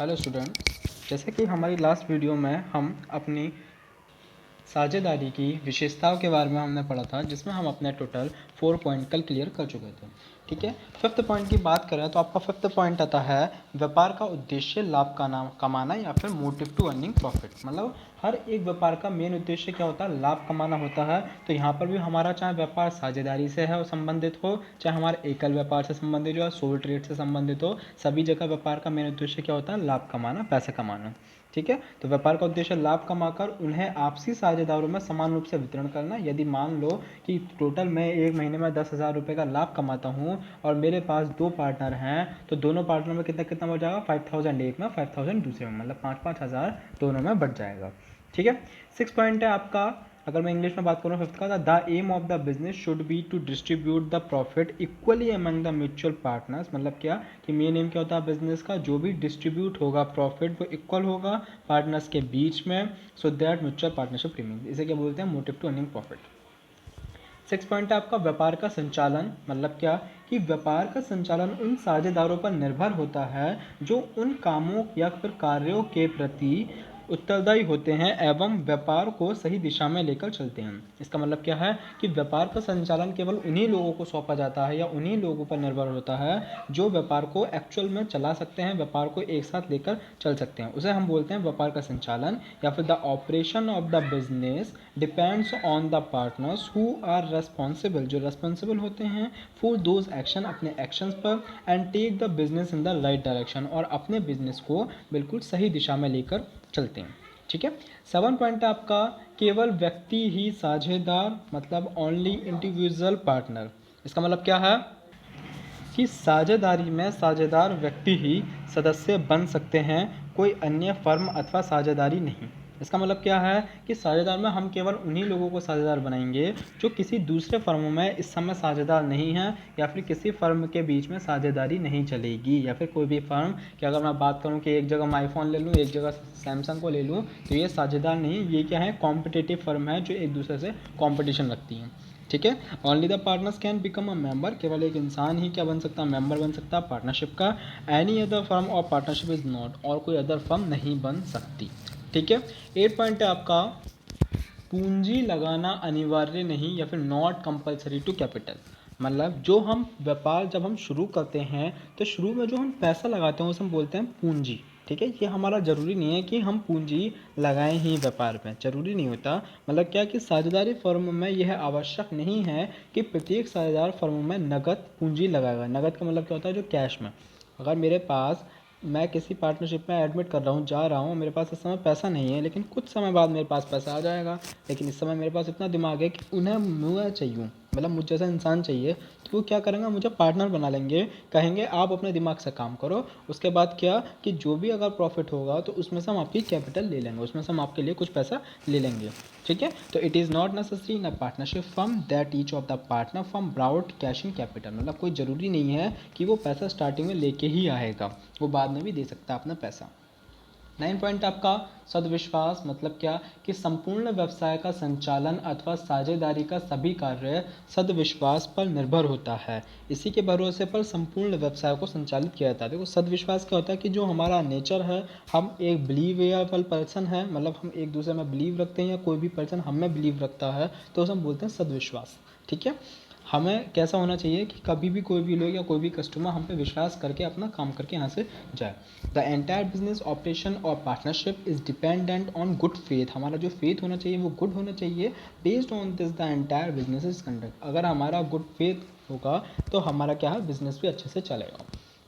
Hello students, जैसे कि हमारी लास्ट वीडियो में हम अपनी साझेदारी की विशेषताओं के बारे में हमने पढ़ा था, जिसमें हम अपने टोटल 4 पॉइंट कल क्लियर कर चुके थे। ठीक है, फिफ्थ पॉइंट की बात करें तो आपका फिफ्थ पॉइंट आता है व्यापार का उद्देश्य लाभ का नाम कमाना या फिर मोटिव टू अर्निंग प्रॉफिट। मतलब हर एक व्यापार का मेन उद्देश्य क्या होता है? लाभ कमाना होता है। तो यहाँ पर भी हमारा चाहे व्यापार साझेदारी से है संबंधित हो, चाहे हमारे एकल व्यापार से संबंधित हो या सोल ट्रेड से संबंधित हो, सभी जगह व्यापार का मेन उद्देश्य क्या होता है? लाभ कमाना, पैसे कमाना। ठीक है, तो व्यापार का उद्देश्य लाभ कमाकर उन्हें आपसी साझेदारों में समान रूप से वितरण करना। यदि मान लो कि टोटल मैं एक महीने में 10,000 रुपये का लाभ कमाता हूँ और मेरे पास 2 पार्टनर हैं, तो दोनों पार्टनर में कितना कितना बढ़ जाएगा? 5,000 एक में, 5,000 दूसरे में, मतलब 5,000 दोनों में बढ़ जाएगा। ठीक है, 6 पॉइंट है आपका, अगर मैं इंग्लिश में बात करूँ फिफ्थ का, the aim of the business should be to distribute the profit equally among the mutual partners. मतलब क्या कि मेन एम क्या होता है बिजनेस का? जो भी डिस्ट्रीब्यूट होगा प्रॉफिट वो इक्वल होगा पार्टनर्स के बीच में, so that mutual partnership remains. इसे क्या बोलते हैं? Motive to earning profit. 6 point है आपका व्यापार का संचालन। मतलब क्या कि व्यापार का संचालन उन साझेदारों पर निर्भर होता है जो उन कामों या फिर कार्यों के प्रति उत्तरदायी होते हैं एवं व्यापार को सही दिशा में लेकर चलते हैं। इसका मतलब क्या है कि व्यापार का संचालन केवल उन्हीं लोगों को सौंपा जाता है या उन्हीं लोगों पर निर्भर होता है जो व्यापार को एक्चुअल में चला सकते हैं, व्यापार को एक साथ लेकर चल सकते हैं। उसे हम बोलते हैं व्यापार का संचालन। या फिर the operation of the business depends on the partners who are responsible, जो रेस्पॉन्सिबल होते हैं फॉर दोज एक्शन, अपने एक्शंस पर, and take the business in the right direction, और अपने बिजनेस को बिल्कुल सही दिशा में लेकर चलते हैं। ठीक है, 7 पॉइंट है आपका केवल व्यक्ति ही साझेदार, मतलब ओनली इंडिविजुअल पार्टनर। इसका मतलब क्या है कि साझेदारी में साझेदार व्यक्ति ही सदस्य बन सकते हैं, कोई अन्य फर्म अथवा साझेदारी नहीं। इसका मतलब क्या है कि साझेदार में हम केवल उन्हीं लोगों को साझेदार बनाएंगे जो किसी दूसरे फर्म में इस समय साझेदार नहीं है, या फिर किसी फर्म के बीच में साझेदारी नहीं चलेगी। या फिर कोई भी फर्म कि अगर मैं बात करूं कि एक जगह मैं आईफोन ले लूं, एक जगह सैमसंग को ले लूं, तो ये साझेदार नहीं, ये क्या है? कॉम्पिटिटिव फर्म है जो एक दूसरे से कॉम्पिटिशन रखती हैं। ठीक है, only the partners can become a member, केवल एक इंसान ही क्या बन सकता है? मेंबर बन सकता है पार्टनरशिप का। एनी अदर फर्म और पार्टनरशिप इज नॉट, और कोई अदर फर्म नहीं बन सकती। ठीक है, 8 पॉइंट है आपका पूंजी लगाना अनिवार्य नहीं या फिर नॉट कंपलसरी टू कैपिटल। मतलब जो हम व्यापार जब हम शुरू करते हैं तो शुरू में जो हम पैसा लगाते हैं उसे हम बोलते हैं पूंजी। ठीक है, ये हमारा ज़रूरी नहीं है कि हम पूंजी लगाएं ही व्यापार में, ज़रूरी नहीं होता। मतलब क्या कि साझेदारी फर्म में यह आवश्यक नहीं है कि प्रत्येक साझेदार फर्म में नगद पूंजी लगाएगा। नगद का मतलब क्या होता है? जो कैश में। अगर मेरे पास, मैं किसी पार्टनरशिप में एडमिट कर रहा हूँ, जा रहा हूँ, मेरे पास इस समय पैसा नहीं है, लेकिन कुछ समय बाद मेरे पास पैसा आ जाएगा। लेकिन इस समय मेरे पास इतना दिमाग है कि उन्हें मैं चाहिए, मतलब मुझ जैसा इंसान चाहिए, तो वो क्या करेंगे? मुझे पार्टनर बना लेंगे, कहेंगे आप अपने दिमाग से काम करो। उसके बाद क्या कि जो भी अगर प्रॉफिट होगा तो उसमें से हम आपकी कैपिटल ले लेंगे, उसमें से हम आपके लिए कुछ पैसा ले लेंगे। ठीक है, तो it is not necessary in a partnership firm that each of the partner firm brought cash in capital. मतलब कोई ज़रूरी नहीं है कि वो पैसा स्टार्टिंग में लेके ही आएगा, वो बाद में भी दे सकता है अपना पैसा। 9 पॉइंट आपका सदविश्वास। मतलब क्या कि संपूर्ण व्यवसाय का संचालन अथवा साझेदारी का सभी कार्य सदविश्वास पर निर्भर होता है। इसी के भरोसे पर संपूर्ण व्यवसाय को संचालित किया जाता है। देखो सदविश्वास क्या होता है कि जो हमारा नेचर है, हम एक बिलीवेबल पर्सन है, मतलब हम एक दूसरे में बिलीव रखते हैं या कोई भी पर्सन हम में बिलीव रखता है, तो उसे हम बोलते हैं सदविश्वास। ठीक है, हमें कैसा होना चाहिए कि कभी भी कोई भी लोग या कोई भी कस्टमर हम पे विश्वास करके अपना काम करके यहाँ से जाए। द एंटायर बिजनेस ऑपरेशन और partnership is dependent on good faith. हमारा जो फेथ होना चाहिए वो गुड होना चाहिए। Based on this the entire business is conduct. अगर हमारा गुड फेथ होगा तो हमारा क्या है? बिजनेस भी अच्छे से चलेगा।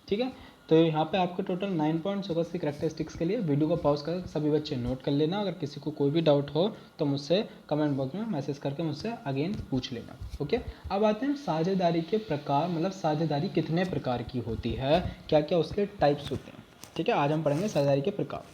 ठीक है, तो यहाँ पे आपके टोटल 9 पॉइंट्स होगा इसकी करेक्टरिस्टिक्स के लिए। वीडियो को पॉज कर सभी बच्चे नोट कर लेना। अगर किसी को कोई भी डाउट हो तो मुझसे कमेंट बॉक्स में मैसेज करके मुझसे अगेन पूछ लेना। ओके, अब आते हैं साझेदारी के प्रकार, मतलब साझेदारी कितने प्रकार की होती है, क्या क्या उसके टाइप्स होते हैं। ठीक है, आज हम पढ़ेंगे साझेदारी के प्रकार।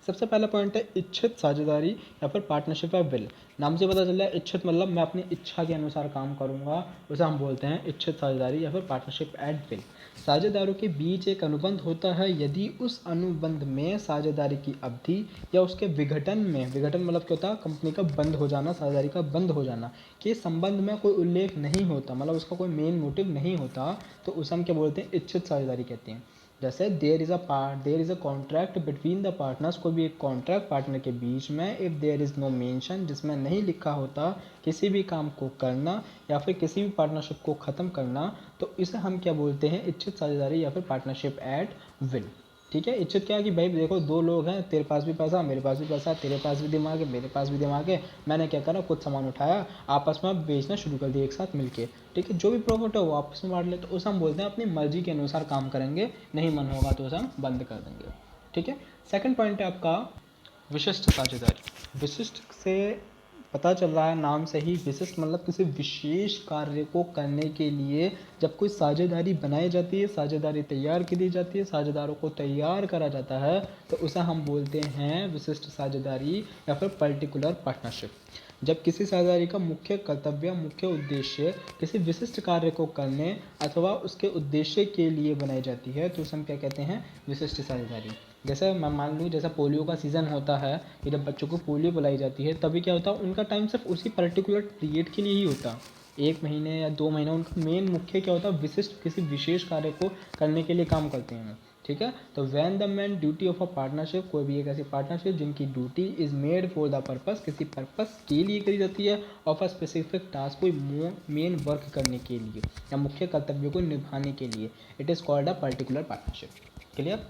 सबसे पहला पॉइंट है इच्छित साझेदारी या फिर पार्टनरशिप ऑफ विल। नाम से पता चल रहा है इच्छित मतलब मैं अपनी इच्छा के अनुसार काम करूंगा, उसे हम बोलते हैं इच्छित साझेदारी या फिर पार्टनरशिप एट विल। साझेदारों के बीच एक अनुबंध होता है। यदि उस अनुबंध में साझेदारी की अवधि या उसके विघटन में, विघटन मतलब क्या होता है? कंपनी का बंद हो जाना, साझेदारी का बंद हो जाना, के संबंध में कोई उल्लेख नहीं होता, मतलब उसका कोई मेन मोटिव नहीं होता, तो उसे हम क्या बोलते हैं? इच्छित साझेदारी कहते हैं। जैसे there is a contract between the partners, कोई भी एक कॉन्ट्रैक्ट पार्टनर के बीच में, if there is no mention, जिसमें नहीं लिखा होता किसी भी काम को करना या फिर किसी भी पार्टनरशिप को ख़त्म करना, तो इसे हम क्या बोलते हैं, इच्छित साझेदारी या फिर पार्टनरशिप एट विल। ठीक है, इच्छित क्या है कि भाई देखो दो लोग हैं, तेरे पास भी पैसा मेरे पास भी पैसा, तेरे पास भी दिमाग है मेरे पास भी दिमाग है, मैंने क्या करा कुछ सामान उठाया, आपस में बेचना शुरू कर दिया एक साथ मिलके। ठीक है, जो भी प्रॉफिट है वो आपस में बांट ले, तो उसे हम बोलते हैं अपनी मर्जी के अनुसार काम करेंगे, नहीं मन होगा तो उसे हम बंद कर देंगे। ठीक है, सेकंड पॉइंट है आपका विशिष्ट साझेदारी। विशिष्ट से पता चल रहा है नाम से ही, विशिष्ट मतलब किसी विशेष कार्य को करने के लिए जब कोई साझेदारी बनाई जाती है, साझेदारी तैयार की दी जाती है, साझेदारों को तैयार करा जाता है, तो उसे हम बोलते हैं विशिष्ट साझेदारी या फिर पर्टिकुलर पार्टनरशिप। जब किसी साझेदारी का मुख्य कर्तव्य, मुख्य उद्देश्य किसी विशिष्ट कार्य को करने अथवा उसके उद्देश्य के लिए बनाई जाती है, तो उसे हम क्या कहते हैं, विशिष्ट साझेदारी। जैसे मैं मान लूँ जैसा पोलियो का सीज़न होता है कि जब बच्चों को पोलियो पिलाई जाती है, तभी क्या होता है उनका टाइम सिर्फ उसी पर्टिकुलर पीरियड के लिए ही होता है, 1 महीने या 2 महीने उनका मेन मुख्य क्या होता है, विशिष्ट किसी विशेष कार्य को करने के लिए काम करते हैं। ठीक है, तो when the main duty of a partnership, कोई भी एक ऐसी पार्टनरशिप जिनकी duty is made for the purpose, किसी पर्पस के लिए करी जाती है, ऑफ अ स्पेसिफिक टास्क, कोई मेन वर्क करने के लिए या मुख्य कर्तव्यों को निभाने के लिए, it is called a particular partnership. Clear.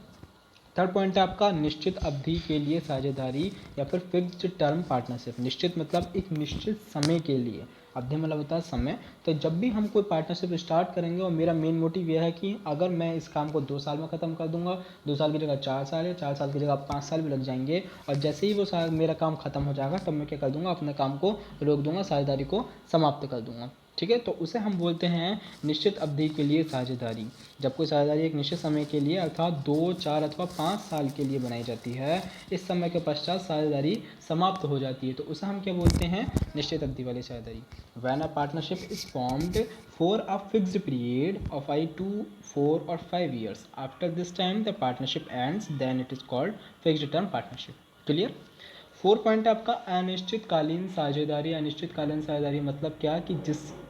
Third point है आपका निश्चित अवधि के लिए साझेदारी या फिर फिक्स्ड टर्म पार्टनरशिप। निश्चित मतलब एक निश्चित समय के लिए, अवधि मतलब होता है समय। तो जब भी हम कोई पार्टनरशिप स्टार्ट करेंगे और मेरा मेन मोटिव यह है कि अगर मैं इस काम को 2 साल में ख़त्म कर दूंगा, 2 साल की जगह 4 साल है, 4 साल की जगह 5 साल भी लग जाएंगे, और जैसे ही वो मेरा काम ख़त्म हो जाएगा तब मैं क्या कर दूंगा, अपने काम को रोक दूंगा, साझेदारी को समाप्त कर दूंगा। ठीक है, तो उसे हम बोलते हैं निश्चित अवधि के लिए साझेदारी। जब कोई साझेदारी एक निश्चित समय के लिए अर्थात 2, 4 अथवा 5 साल के लिए बनाई जाती है, इस समय के पश्चात साझेदारी समाप्त हो जाती है, तो उसे हम क्या बोलते हैं, निश्चित अवधि वाली साझेदारी। When a partnership is formed for a fixed period of 2, 4 और 5 years, after this time the partnership ends, then it is called fixed term partnership. Clear. 4 point है आपका अनिश्चितकालीन साझेदारी। अनिश्चितकालीन साझेदारी मतलब क्या कि जिसको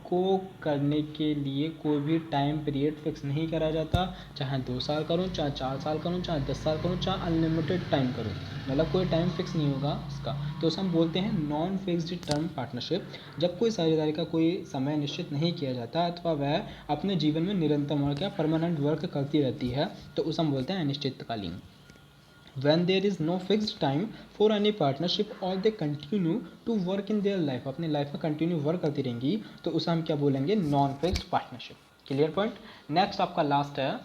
करने के लिए कोई भी टाइम पीरियड फिक्स नहीं करा जाता, चाहे 2 साल करूँ, चाहे 4 साल करूँ, चाहे 10 साल करूँ, चाहे अनलिमिटेड टाइम करूँ, मतलब कोई टाइम फिक्स नहीं होगा इसका, तो उसे हम बोलते हैं नॉन फिक्स्ड टर्म पार्टनरशिप। जब कोई साझेदारी का कोई समय निश्चित नहीं किया जाता अथवा वह अपने जीवन में निरंतर वर्क या परमानेंट वर्क करती रहती है, तो उसे हम बोलते हैं अनिश्चितकालीन। When there is no fixed time for any partnership or they continue to work in their life, अपने लाइफ में कंटिन्यू वर्क करती रहेंगी, तो उसे हम क्या बोलेंगे, non fixed partnership. Clear point. Next आपका लास्ट है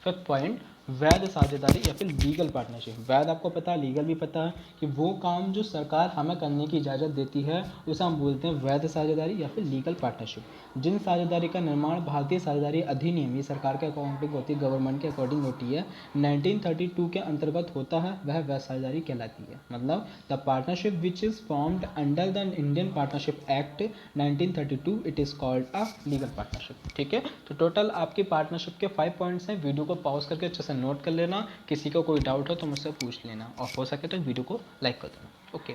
फिफ्थ पॉइंट, वैध साझेदारी या फिर लीगल पार्टनरशिप। वैध आपको पता है, लीगल भी पता है कि वो काम जो सरकार हमें करने की इजाज़त देती है उसे हम बोलते हैं वैध साझेदारी या फिर लीगल पार्टनरशिप। जिन साझेदारी का निर्माण भारतीय साझेदारी अधिनियम, ये सरकार के अकॉर्डिंग होती है, गवर्नमेंट के अकॉर्डिंग होती है, 1932 के अंतर्गत होता है, वह वैध साझेदारी कहलाती है। मतलब the partnership which is formed under the Indian partnership act 1932, it is called a legal partnership. ठीक है, तो टोटल आपकी पार्टनरशिप के 5 पॉइंट्स हैं। वीडियो को पॉज करके अच्छे से नोट कर लेना, किसी को कोई डाउट हो तो मुझसे पूछ लेना, और हो सके तो वीडियो को लाइक कर देना। ओके।